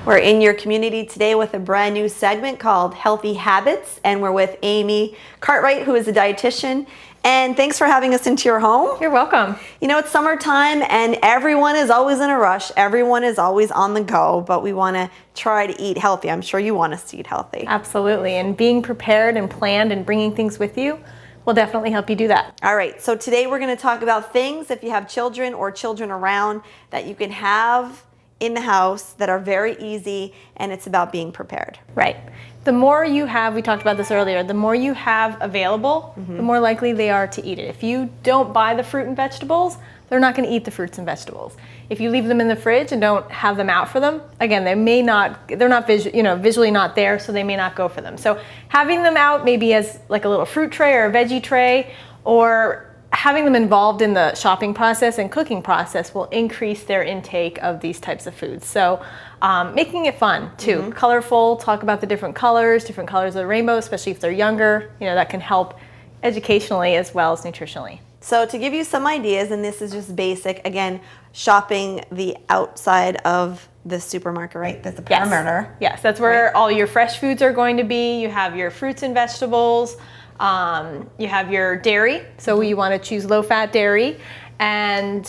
We're in your community today with a brand new segment called Healthy Habits, and we're with Amy Cartright, who is a dietitian. And thanks for having us into your home. You're welcome. You know, it's summertime and everyone is always in a rush. Everyone is always on the go, but we want to try to eat healthy. I'm sure you want us to eat healthy. Absolutely. And being prepared and planned and bringing things with you will definitely help you do that. All right. So today we're going to talk about things, if you have children or children around, that you can have in the house that are very easy, and it's about being prepared. Right. The more you have, we talked about this earlier, the more you have available, the more likely they are to eat it. If you don't buy the fruit and vegetables, they're not going to eat the fruits and vegetables. If you leave them in the fridge and don't have them out for them, again, they're not visually not there, so they may not go for them. So having them out maybe as like a little fruit tray or a veggie tray, or having them involved in the shopping process and cooking process will increase their intake of these types of foods. So making it fun too, colorful, talk about the different colors of the rainbow, especially if they're younger, that can help educationally as well as nutritionally. So to give you some ideas, and this is just basic, again, shopping the outside of the supermarket, right? That's the perimeter. Yes, that's where all your fresh foods are going to be. You have your fruits and vegetables. You have your dairy, so you want to choose low-fat dairy, and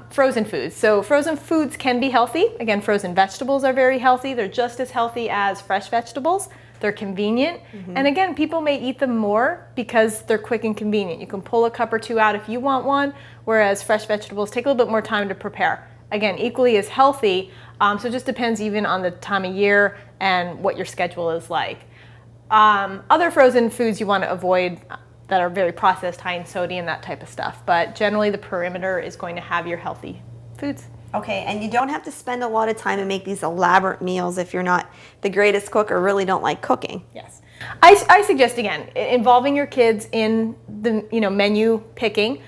frozen foods. So frozen foods can be healthy. Again, frozen vegetables are very healthy. They're just as healthy as fresh vegetables. They're convenient. And again, people may eat them more because they're quick and convenient. You can pull a cup or two out if you want one, whereas fresh vegetables take a little bit more time to prepare. Again, equally as healthy, so it just depends even on the time of year and what your schedule is like. Other frozen foods you want to avoid that are very processed, high in sodium, that type of stuff. But generally the perimeter is going to have your healthy foods. Okay, and you don't have to spend a lot of time and make these elaborate meals if you're not the greatest cook or really don't like cooking. Yes. I suggest, again, involving your kids in the menu picking.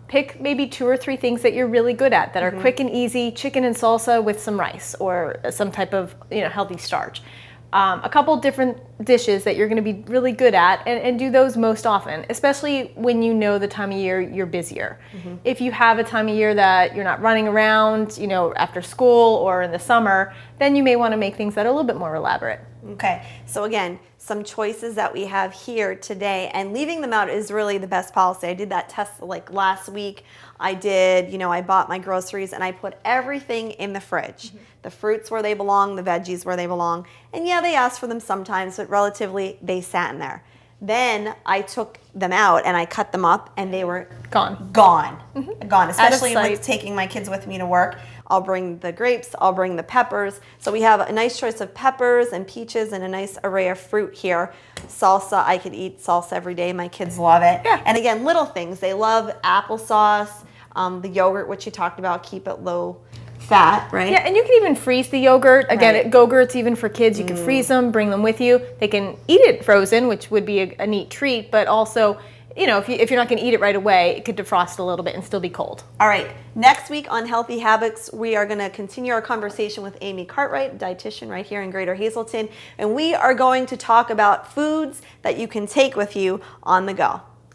Pick maybe 2 or 3 things that you're really good at that are quick and easy, chicken and salsa with some rice or some type of healthy starch. A couple different dishes that you're going to be really good at, and do those most often, especially when you know the time of year you're busier. If you have a time of year that you're not running around, after school or in the summer, then you may want to make things that are a little bit more elaborate. Okay, so again, some choices that we have here today, and leaving them out is really the best policy. I did that test like last week. I bought my groceries and I put everything in the fridge. The fruits where they belong, the veggies where they belong. And yeah, they asked for them sometimes, but relatively they sat in there. Then I took them out and I cut them up and they were gone, especially with taking my kids with me to work. I'll bring the grapes, I'll bring the peppers. So we have a nice choice of peppers and peaches and a nice array of fruit here. Salsa, I could eat salsa every day. My kids love it. Yeah. And again, little things. They love applesauce, the yogurt, which you talked about, keep it low fat, right? Yeah, and you can even freeze the yogurt. Again, Go-Gurts, even for kids, you can freeze them, bring them with you. They can eat it frozen, which would be a neat treat, but also, if you're not going to eat it right away, it could defrost a little bit and still be cold. All right, next week on Healthy Habits, we are going to continue our conversation with Amy Cartright, dietitian right here in Greater Hazleton, and we are going to talk about foods that you can take with you on the go.